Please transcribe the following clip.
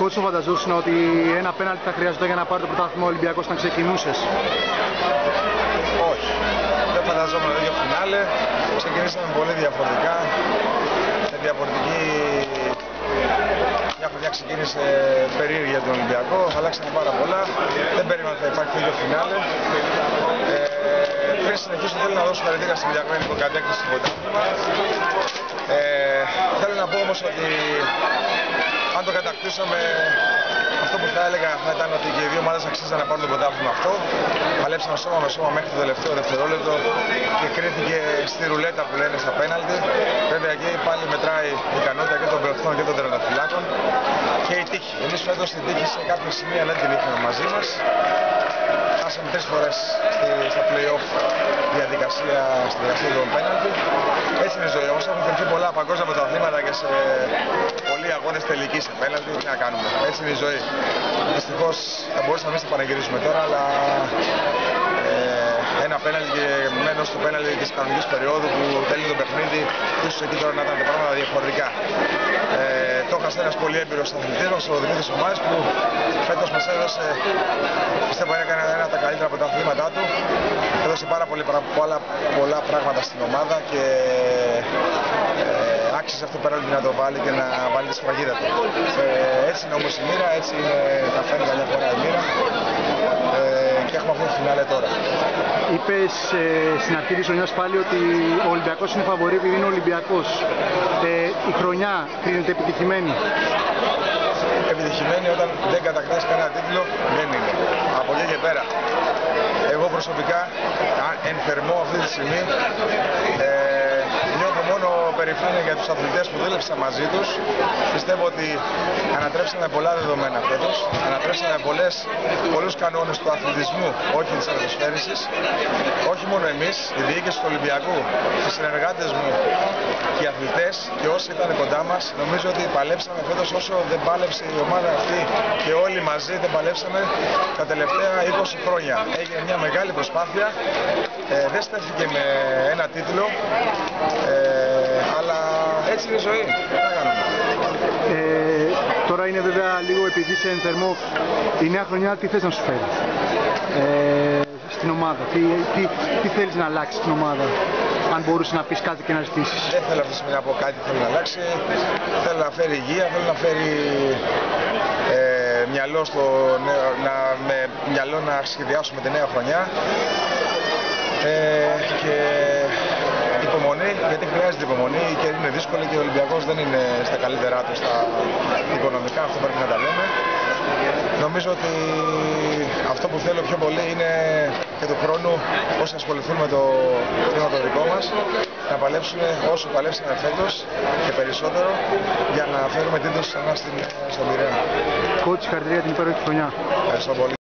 Κότσο, φανταζόσουν ότι ένα πέναλτι θα χρειαζόταν για να πάρει το πρωτάθλημα ο Ολυμπιακός όταν ξεκινούσες? Όχι. Δεν φανταζόμουν το ίδιο φινάλε. Ξεκινήσαμε πολύ διαφορετικά. Σε διαφορετική... Μια χρονιά ξεκίνησε περίεργη για τον Ολυμπιακό. Αλλάξανε πάρα πολλά. Δεν περίμενα ότι θα υπάρχει το ίδιο φινάλε. Πριν συνεχίσω θέλω να δώσω χαρακτήρα στην Ολυμπιακό που κατέκτησε το πρωτάθλημα. Θέλω να πω όμως ότι αν το κατακτήσαμε, αυτό που θα έλεγα θα ήταν ότι και οι δύο ομάδες αξίζαν να πάρουν το πρωτάθλημα αυτό. Παλέψαμε σώμα με σώμα μέχρι το τελευταίο δευτερόλεπτο και κρίθηκε στη ρουλέτα που λένε στα πέναλτι. Βέβαια εκεί πάλι μετράει η ικανότητα και των παιχτών και των τερματοφυλάκων και η τύχη. Εμείς φέτος την τύχη σε κάποια σημεία δεν την είχαμε μαζί μας. Χάσαμε 3 φορές στα play-off διαδικασία των πέναλτι. Έτσι είναι η ζωή. Όμως έχουν κρυφθεί πολλά παγκόσμια πρωταθλήματα και σε πολλοί αγώνες τελικοί σε πέναλτι. Τι να κάνουμε. Έτσι είναι η ζωή. Δυστυχώς θα μπορούσαμε εμείς να πανηγυρίσουμε τώρα, αλλά ένα πέναλτι και μένω στο πέναλτι της κανονικής περίοδου που τέλει το παιχνίδι, ίσως εκεί τώρα να ήταν τα πράγματα διαφορετικά. Το έχασε ένας πολύ έμπειρος αθλητής μας, ο Δημήτρης Ομάρης, που φέτος μας έδωσε, πιστεύω έκανε ένα από τα καλύτερα από τα αθλήματά του. Έδωσε πάρα πολλά πράγματα στην ομάδα και άξιζε αυτό πέρα να το βάλει και να βάλει τη σφραγίδα του. Έτσι είναι όμως η μοίρα, έτσι είναι, θα φαίνει καμιά φορά η μοίρα και έχουμε αυτό το φινάλε τώρα. Είπες στην αρχή της χρονιάς πάλι ότι ο Ολυμπιακός είναι φαβορί επειδή είναι Ολυμπιακός. Η χρονιά κρίνεται επιτυχημένη? Επιτυχημένη όταν δεν κατακτάς κανένα τίτλο δεν είναι. Από εκεί και πέρα. Εγώ προσωπικά ενθερμώ αυτή τη στιγμή. Νιώθω μόνο περηφάνεια για τους αθλητές που δούλεψαν μαζί τους. Πιστεύω ότι ανατρέψαμε πολλά δεδομένα φέτος. Ανατρέψαμε πολλούς κανόνες του αθλητισμού, όχι της αεροσφαίρησης. Όχι μόνο εμείς, η διοίκηση του Ολυμπιακού, οι συνεργάτες μου και οι αθλητές και όσοι ήταν κοντά μας. Νομίζω ότι παλέψαμε φέτος όσο δεν πάλεψε η ομάδα αυτή και όλοι μαζί δεν παλέψαμε τα τελευταία 20 χρόνια. Έγινε μια μεγάλη προσπάθεια. Δεν στέφθηκε με ένα τίτλο. Αλλά έτσι είναι η ζωή. Τώρα είναι βέβαια λίγο επειδή είσαι ενθερμό. Η νέα χρονιά τι θες να σου φέρει στην ομάδα? Τι θέλεις να αλλάξει στην ομάδα? Αν μπορούσε να πεις κάτι και να ζητήσεις. Δεν θέλω αυτή τη στιγμή να πω κάτι θέλω να αλλάξει. Θέλω να φέρει υγεία, θέλω να φέρει μυαλό με μυαλό να σχεδιάσουμε τη νέα χρονιά. Και υπομονή, γιατί χρειάζεται υπομονή, η καιρή είναι δύσκολη και ο Ολυμπιακός δεν είναι στα καλύτερά του στα οικονομικά, αυτό πρέπει να τα λέμε. Νομίζω ότι αυτό που θέλω πιο πολύ είναι και του χρόνου όσοι ασχοληθούν με το θέμα το δικό μας να παλέψουν όσο παλέψαμε φέτος και περισσότερο για να φέρουμε τίτλους ξανά στον Πειραιά. Κότσι, χαρακτηρία την υπέροχη χρονιά. Ευχαριστώ πολύ.